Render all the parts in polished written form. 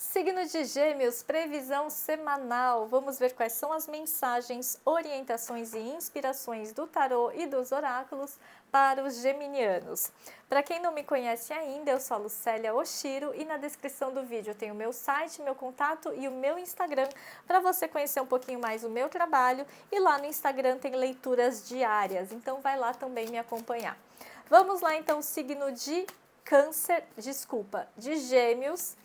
Signo de Gêmeos, previsão semanal. Vamos ver quais são as mensagens, orientações e inspirações do tarô e dos oráculos para os geminianos. Para quem não me conhece ainda, eu sou a Lucélia Oshiro e na descrição do vídeo tem o meu site, meu contato e o meu Instagram para você conhecer um pouquinho mais o meu trabalho, e lá no Instagram tem leituras diárias, então vai lá também me acompanhar. Vamos lá então, signo de Gêmeos.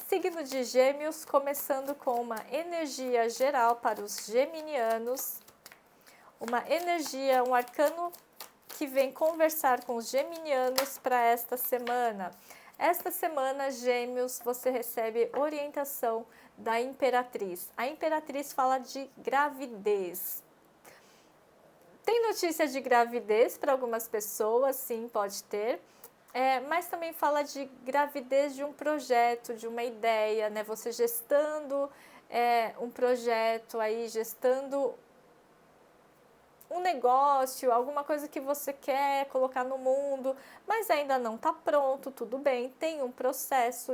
Signo de Gêmeos, começando com uma energia geral para os geminianos, uma energia, um arcano que vem conversar com os geminianos para esta semana. Esta semana, Gêmeos, você recebe orientação da Imperatriz. A Imperatriz fala de gravidez. Tem notícia de gravidez para algumas pessoas, sim, pode ter. Mas também fala de gravidez de um projeto, de uma ideia, né? Você gestando um projeto aí, gestando um negócio, alguma coisa que você quer colocar no mundo, mas ainda não está pronto, tudo bem, tem um processo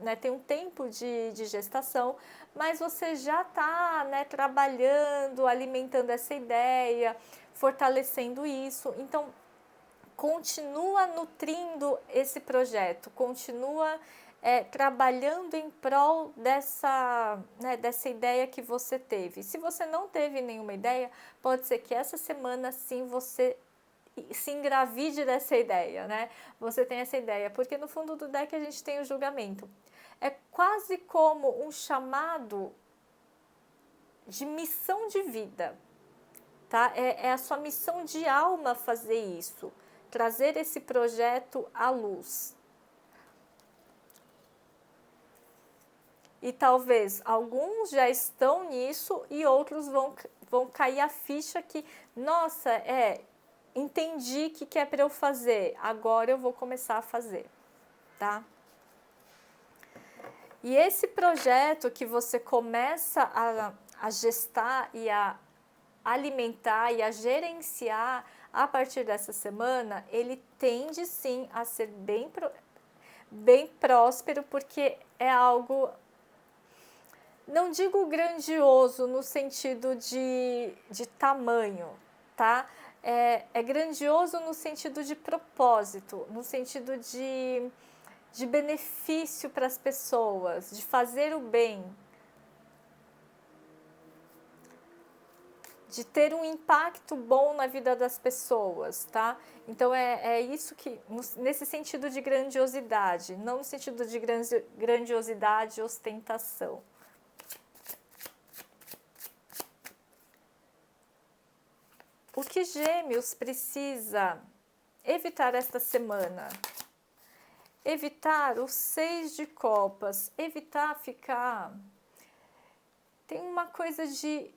né, tem um tempo de gestação, mas você já está, né, trabalhando, alimentando essa ideia, fortalecendo isso, então continua nutrindo esse projeto, continua trabalhando em prol dessa ideia que você teve. Se você não teve nenhuma ideia, pode ser que essa semana sim você se engravide dessa ideia, né? Você tem essa ideia, porque no fundo do deck a gente tem o julgamento. É quase como um chamado de missão de vida, tá? É a sua missão de alma fazer isso, trazer esse projeto à luz. E talvez alguns já estão nisso e outros vão cair a ficha que, nossa, entendi o que é para eu fazer, agora eu vou começar a fazer, tá? E esse projeto que você começa a gestar e a alimentar e a gerenciar a partir dessa semana, ele tende sim a ser bem próspero, porque é algo, não digo grandioso no sentido de tamanho, tá? É grandioso no sentido de propósito, no sentido de benefício para as pessoas, de fazer o bem, de ter um impacto bom na vida das pessoas, tá? Então é isso que, nesse sentido de grandiosidade, não no sentido de grandiosidade e ostentação. O que Gêmeos precisa evitar esta semana? Evitar o 6 de copas, evitar ficar... Tem uma coisa de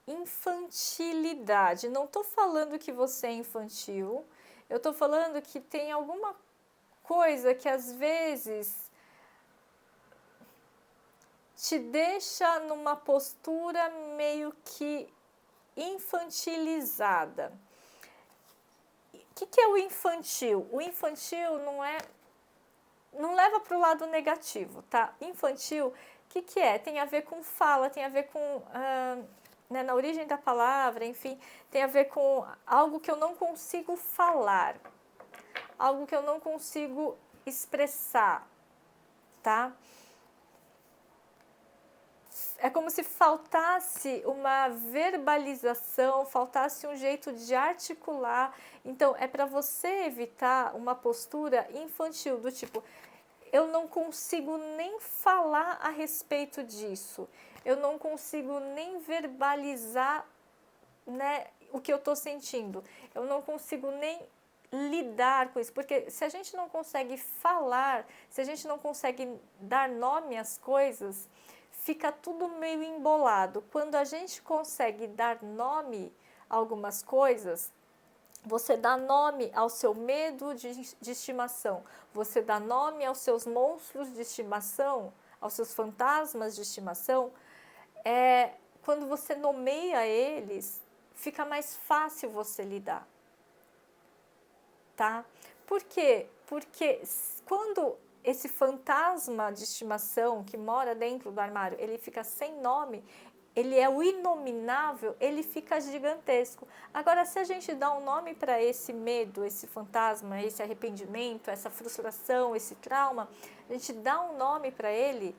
infantilidade. Não estou falando que você é infantil, eu estou falando que tem alguma coisa que às vezes te deixa numa postura meio que infantilizada. O que é o infantil? O infantil não leva para o lado negativo, tá? Infantil, o que é? Tem a ver com fala, tem a ver com... né, na origem da palavra, enfim, tem a ver com algo que eu não consigo falar, algo que eu não consigo expressar, tá? É como se faltasse uma verbalização, faltasse um jeito de articular. Então, é para você evitar uma postura infantil, do tipo, eu não consigo nem falar a respeito disso, eu não consigo nem verbalizar, né, o que eu estou sentindo, eu não consigo nem lidar com isso, porque se a gente não consegue falar, se a gente não consegue dar nome às coisas, fica tudo meio embolado. Quando a gente consegue dar nome a algumas coisas, você dá nome ao seu medo de estimação, você dá nome aos seus monstros de estimação, aos seus fantasmas de estimação, quando você nomeia eles, fica mais fácil você lidar, tá? Por quê? Porque quando esse fantasma de estimação que mora dentro do armário, ele fica sem nome, ele é o inominável, ele fica gigantesco. Agora, se a gente dá um nome para esse medo, esse fantasma, esse arrependimento, essa frustração, esse trauma, a gente dá um nome para ele.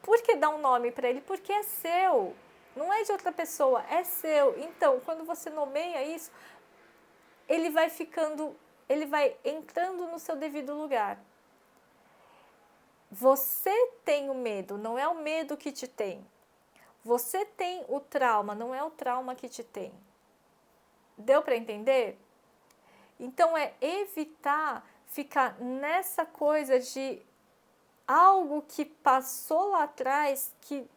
Por que dar um nome para ele? Porque é seu, não é de outra pessoa, é seu. Então, quando você nomeia isso, ele vai entrando no seu devido lugar. Você tem o medo, não é o medo que te tem. Você tem o trauma, não é o trauma que te tem. Deu para entender? Então é evitar ficar nessa coisa de algo que passou lá atrás, que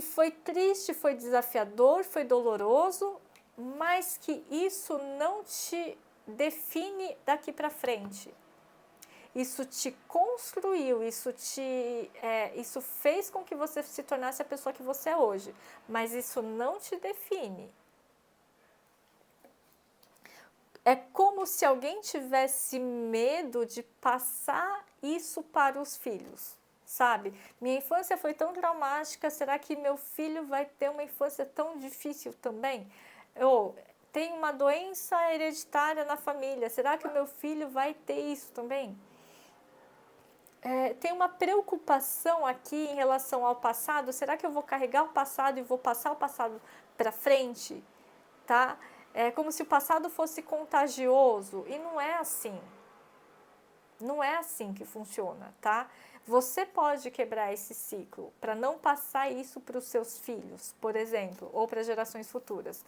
foi triste, foi desafiador, foi doloroso, mas que isso não te define daqui para frente. Isso te construiu, isso fez com que você se tornasse a pessoa que você é hoje, mas isso não te define. É como se alguém tivesse medo de passar isso para os filhos, sabe? Minha infância foi tão traumática, será que meu filho vai ter uma infância tão difícil também? Ou tem uma doença hereditária na família, será que o meu filho vai ter isso também? Tem uma preocupação aqui em relação ao passado. Será que eu vou carregar o passado e vou passar o passado para frente? Tá? É como se o passado fosse contagioso e não é assim. Não é assim que funciona, tá? Você pode quebrar esse ciclo para não passar isso para os seus filhos, por exemplo, ou para gerações futuras.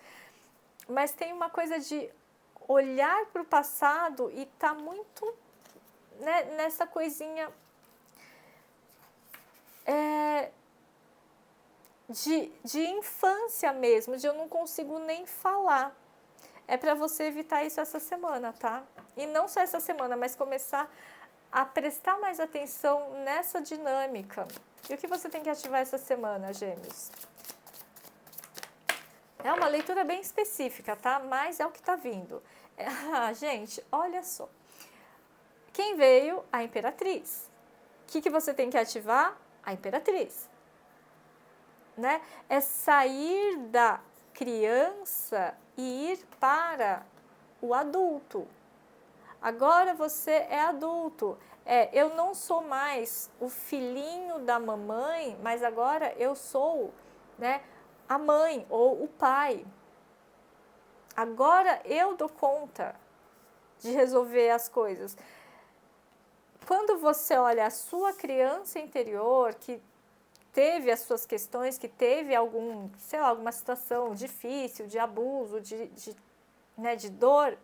Mas tem uma coisa de olhar para o passado e tá muito, né, nessa coisinha de infância mesmo, de eu não consigo nem falar. É para você evitar isso essa semana, tá? E não só essa semana, mas começar a prestar mais atenção nessa dinâmica. E o que você tem que ativar essa semana, Gêmeos? É uma leitura bem específica, tá? Mas é o que tá vindo. Gente, olha só. Quem veio? A Imperatriz. O que você tem que ativar? A Imperatriz. Né? É sair da criança e ir para o adulto. Agora você é adulto. Eu não sou mais o filhinho da mamãe, mas agora eu sou, né, a mãe ou o pai. Agora eu dou conta de resolver as coisas. Quando você olha a sua criança interior, que teve as suas questões, que teve alguma situação difícil, de abuso, de dor,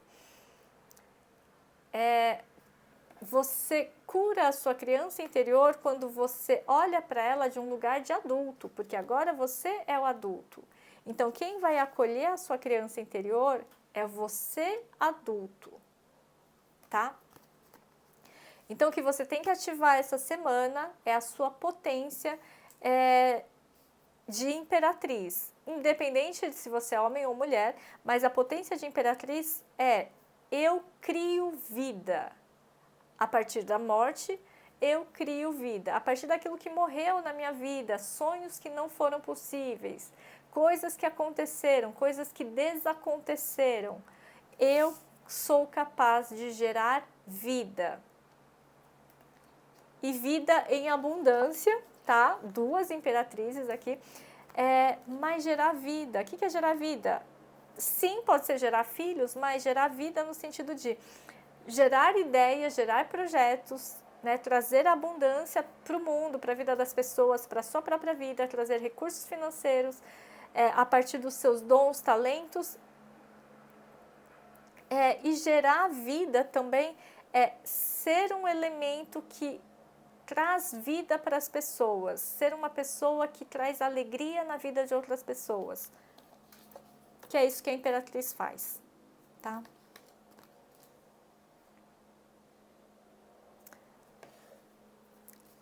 você cura a sua criança interior quando você olha para ela de um lugar de adulto, porque agora você é o adulto. Então, quem vai acolher a sua criança interior é você, adulto, tá? Então, o que você tem que ativar essa semana é a sua potência de imperatriz, independente de se você é homem ou mulher, mas a potência de imperatriz é: eu crio vida. A partir da morte, eu crio vida. A partir daquilo que morreu na minha vida, sonhos que não foram possíveis, coisas que aconteceram, coisas que desaconteceram, eu sou capaz de gerar vida. E vida em abundância, tá? 2 imperatrizes aqui. Mas gerar vida. O que é gerar vida? Sim, pode ser gerar filhos, mas gerar vida no sentido de gerar ideias, gerar projetos, né? Trazer abundância para o mundo, para a vida das pessoas, para a sua própria vida, trazer recursos financeiros a partir dos seus dons, talentos. E gerar vida também é ser um elemento que traz vida para as pessoas, ser uma pessoa que traz alegria na vida de outras pessoas, que é isso que a Imperatriz faz, tá?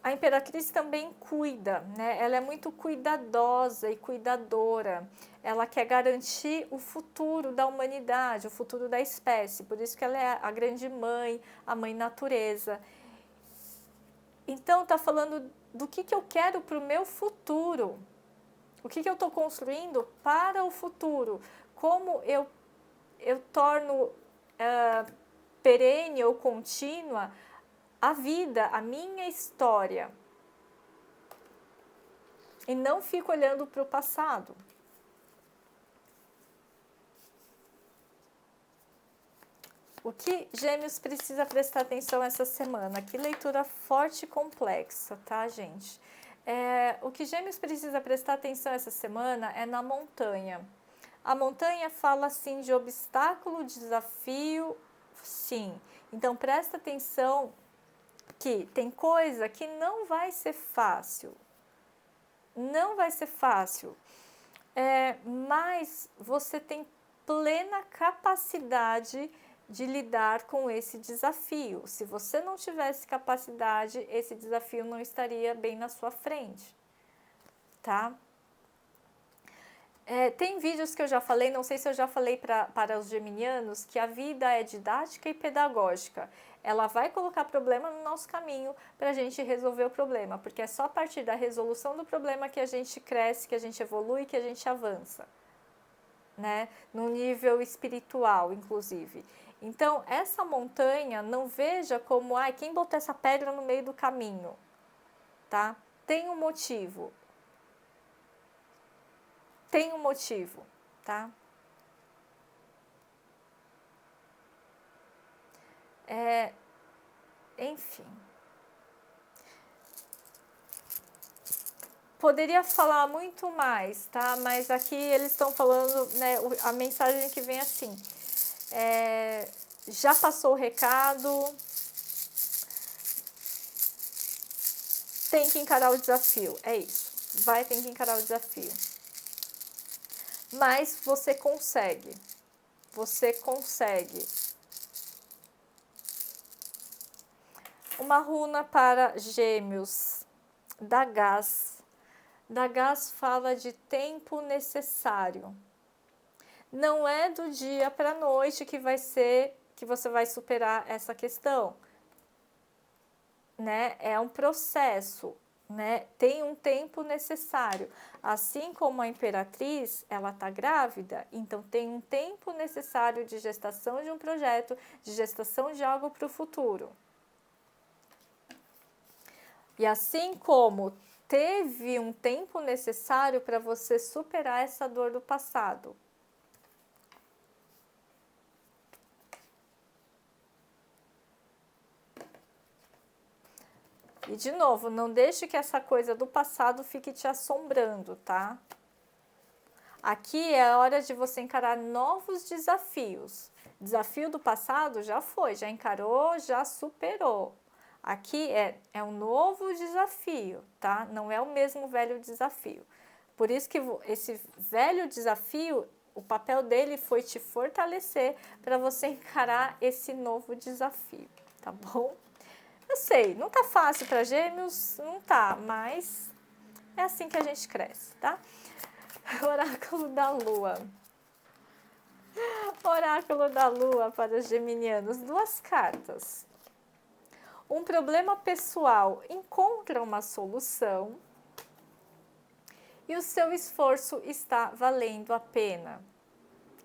A Imperatriz também cuida, né? Ela é muito cuidadosa e cuidadora. Ela quer garantir o futuro da humanidade, o futuro da espécie. Por isso que ela é a grande mãe, a mãe natureza. Então, está falando do que eu quero para o meu futuro. O que eu estou construindo para o futuro. Como eu torno perene ou contínua a vida, a minha história. E não fico olhando para o passado. O que Gêmeos precisa prestar atenção essa semana? Que leitura forte e complexa, tá, gente? O que Gêmeos precisa prestar atenção essa semana é na montanha. A montanha fala, assim, de obstáculo, desafio, sim. Então, presta atenção que tem coisa que não vai ser fácil. Não vai ser fácil. Mas você tem plena capacidade de lidar com esse desafio. Se você não tivesse capacidade, esse desafio não estaria bem na sua frente, tá? Tem vídeos que eu já falei, não sei se eu já falei para os geminianos, que a vida é didática e pedagógica. Ela vai colocar problema no nosso caminho para a gente resolver o problema, porque é só a partir da resolução do problema que a gente cresce, que a gente evolui, que a gente avança, né? No nível espiritual, inclusive. Então, essa montanha, não veja como, quem botou essa pedra no meio do caminho, tá? Tem um motivo. Tem um motivo, tá? Enfim. Poderia falar muito mais, tá? Mas aqui eles estão falando, né? A mensagem que vem assim. Já passou o recado. Tem que encarar o desafio. É isso. Vai ter que encarar o desafio. Mas você consegue. Você consegue. Uma runa para Gêmeos. Dagaz. Dagaz fala de tempo necessário. Não é do dia para a noite que vai ser que você vai superar essa questão, né? É um processo, né? Tem um tempo necessário. Assim como a Imperatriz, ela está grávida, então tem um tempo necessário de gestação de um projeto, de gestação de algo para o futuro. E assim como teve um tempo necessário para você superar essa dor do passado. E de novo, não deixe que essa coisa do passado fique te assombrando, tá? Aqui é a hora de você encarar novos desafios. Desafio do passado já foi, já encarou, já superou. Aqui é um novo desafio, tá? Não é o mesmo velho desafio. Por isso que esse velho desafio, o papel dele foi te fortalecer para você encarar esse novo desafio, tá bom? Eu sei, não tá fácil para Gêmeos, não tá, mas é assim que a gente cresce, tá? Oráculo da Lua. Oráculo da Lua para os geminianos, 2 cartas. Um problema pessoal encontra uma solução e o seu esforço está valendo a pena.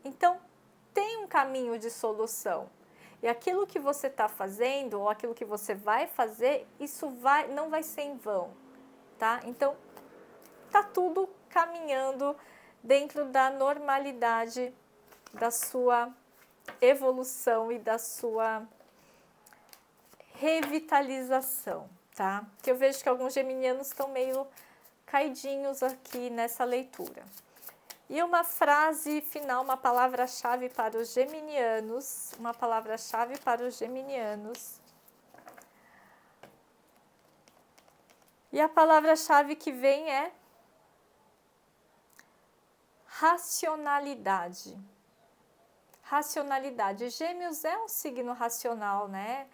Então, tem um caminho de solução. E aquilo que você está fazendo, ou aquilo que você vai fazer, isso não vai ser em vão, tá? Então, tá tudo caminhando dentro da normalidade da sua evolução e da sua revitalização, tá? Que eu vejo que alguns geminianos estão meio caidinhos aqui nessa leitura. E uma frase final, uma palavra-chave para os geminianos, uma palavra-chave para os geminianos. E a palavra-chave que vem é racionalidade. Racionalidade. Gêmeos é um signo racional, né?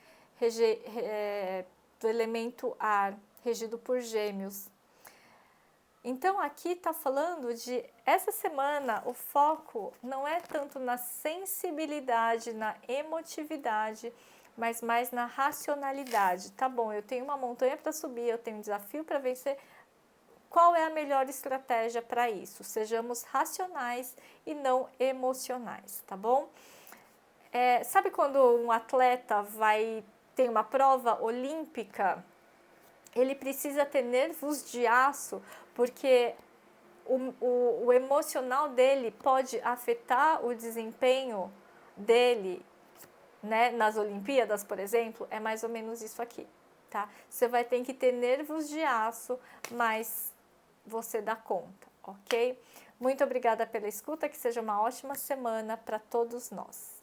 Do elemento ar, regido por Gêmeos. Então, aqui está falando de, essa semana, o foco não é tanto na sensibilidade, na emotividade, mas mais na racionalidade. Tá bom, eu tenho uma montanha para subir, eu tenho um desafio para vencer. Qual é a melhor estratégia para isso? Sejamos racionais e não emocionais, tá bom? Sabe quando um atleta tem uma prova olímpica? Ele precisa ter nervos de aço, porque o emocional dele pode afetar o desempenho dele, né? Nas Olimpíadas, por exemplo, é mais ou menos isso aqui, tá? Você vai ter que ter nervos de aço, mas você dá conta, ok? Muito obrigada pela escuta, que seja uma ótima semana para todos nós.